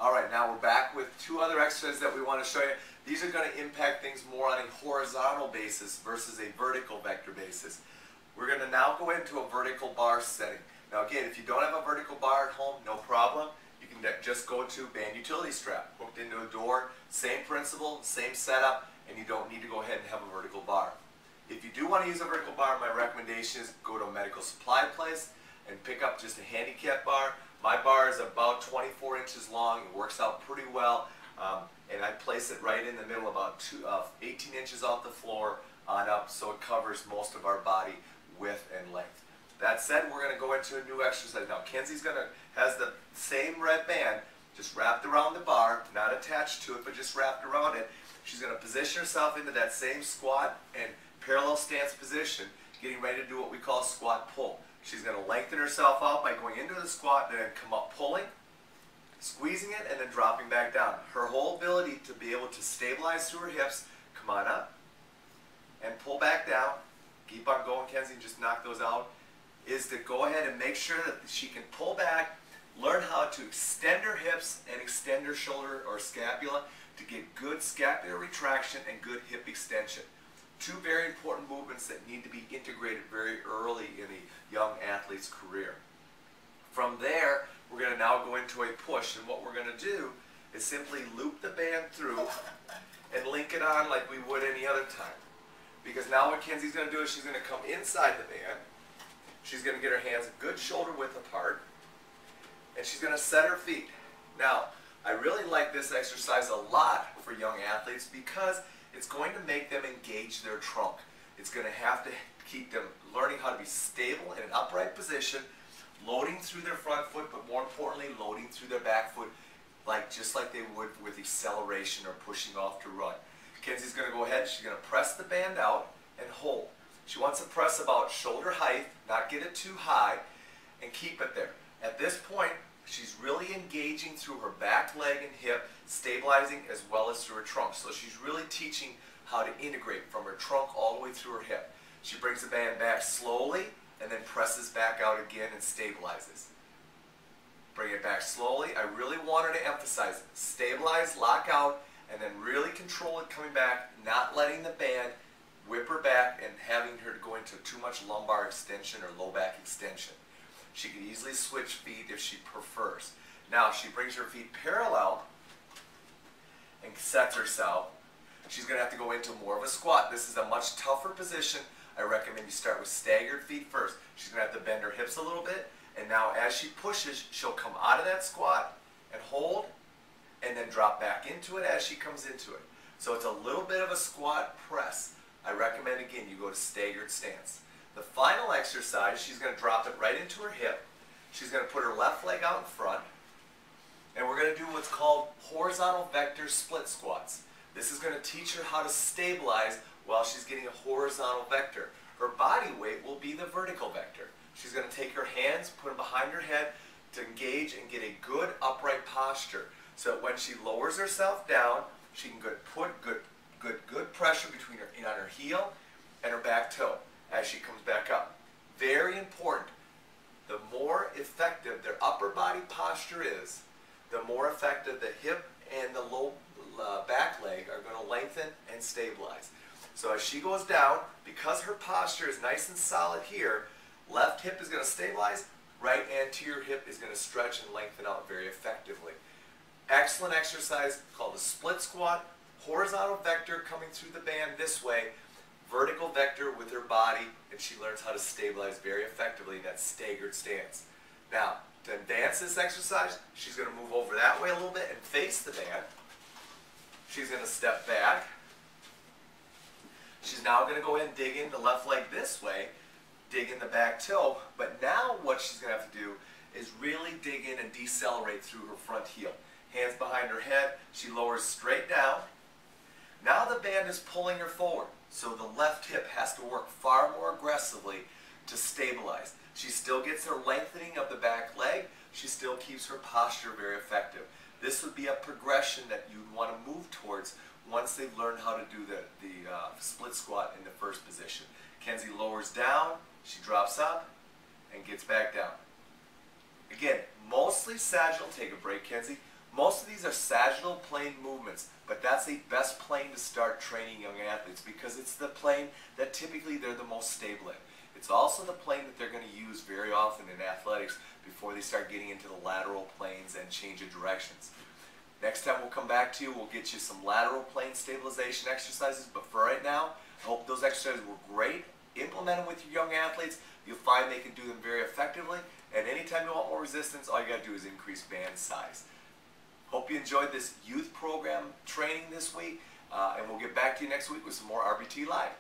Alright, now we're back with two other exercises that we want to show you. These are going to impact things more on a horizontal basis versus a vertical vector basis. We're going to now go into a vertical bar setting. Now again, if you don't have a vertical bar at home, no problem. You can just go to band utility strap, hooked into a door, same principle, same setup, and you don't need to go ahead and have a vertical bar. If you do want to use a vertical bar, my recommendation is go to a medical supply place and pick up just a handicap bar. My bar is about 24 inches long. It works out pretty well, and I place it right in the middle, about 18 inches off the floor on up, so it covers most of our body width and length. That said, we're going to go into a new exercise. Now, Kenzie's has the same red band, just wrapped around the bar, not attached to it, but just wrapped around it. She's going to position herself into that same squat and parallel stance position, getting ready to do what we call squat pull. She's going to lengthen herself out by going into the squat and then come up pulling, squeezing it, and then dropping back down. Her whole ability to be able to stabilize through her hips, come on up, and pull back down. Keep on going, Kenzie, just knock those out. Is to go ahead and make sure that she can pull back, learn how to extend her hips and extend her shoulder or scapula to get good scapular retraction and good hip extension. Two very important movements that need to be integrated very early in a young athlete's career. From there, we're going to now go into a push, and what we're going to do is simply loop the band through and link it on like we would any other time. Because now what Kenzie's going to do is she's going to come inside the band. She's going to get her hands a good shoulder width apart, and she's going to set her feet. Now, I really like this exercise a lot for young athletes because it's going to make them engage their trunk. It's going to have to keep them learning how to be stable in an upright position, loading through their front foot, but more importantly, loading through their back foot, just like they would with acceleration or pushing off to run. Kenzie's going to go ahead, she's going to press the band out and hold. She wants to press about shoulder height, not get it too high, and keep it there. At this point, she's really engaging through her back leg and hip, stabilizing as well as through her trunk. So she's really teaching how to integrate from her trunk all the way through her hip. She brings the band back slowly and then presses back out again and stabilizes. Bring it back slowly. I really want her to emphasize it. Stabilize, lock out, and then really control it coming back, not letting the band whip her back and having her go into too much lumbar extension or low back extension. She can easily switch feet if she prefers. Now she brings her feet parallel and sets herself. She's going to have to go into more of a squat. This is a much tougher position. I recommend you start with staggered feet first. She's going to have to bend her hips a little bit, and now as she pushes, she'll come out of that squat and hold, and then drop back into it as she comes into it. So it's a little bit of a squat press. I recommend, again, you go to staggered stance. The final exercise, she's going to drop it right into her hip. She's going to put her left leg out in front, and we're going to do what's called horizontal vector split squats. This is going to teach her how to stabilize while she's getting a horizontal vector. Her body weight will be the vertical vector. She's going to take her hands, put them behind her head to engage and get a good upright posture, so that when she lowers herself down, she can put good pressure between on her heel and her back toe as she comes back up. Very important. The more effective their upper body posture is, the more effective the hip and the low back leg are going to lengthen and stabilize. So as she goes down, because her posture is nice and solid here, left hip is going to stabilize, right anterior hip is going to stretch and lengthen out very effectively. Excellent exercise called a split squat, horizontal vector coming through the band this way, vertical vector with her body, and she learns how to stabilize very effectively in that staggered stance. Now, to advance this exercise, she's going to move over that way a little bit and face the band. She's going to step back. She's now going to go ahead and dig in the left leg this way, dig in the back toe, but now what she's going to have to do is really dig in and decelerate through her front heel. Hands behind her head, she lowers straight down. Now the band is pulling her forward, so the left hip has to work far more aggressively to stabilize. She still gets her lengthening of the back leg. She still keeps her posture very effective. This would be a progression that you'd want to move towards once they've learned how to do the split squat in the first position. Kenzie lowers down, she drops up, and gets back down. Again, mostly sagittal, take a break, Kenzie. Most of these are sagittal plane movements, but that's the best plane to start training young athletes because it's the plane that typically they're the most stable in. It's also the plane that they're going to use very often in athletics before they start getting into the lateral planes and change of directions. Next time we'll come back to you, we'll get you some lateral plane stabilization exercises, but for right now, I hope those exercises were great. Implement them with your young athletes. You'll find they can do them very effectively, and anytime you want more resistance, all you got to do is increase band size. Hope you enjoyed this youth program training this week, and we'll get back to you next week with some more RBT Live.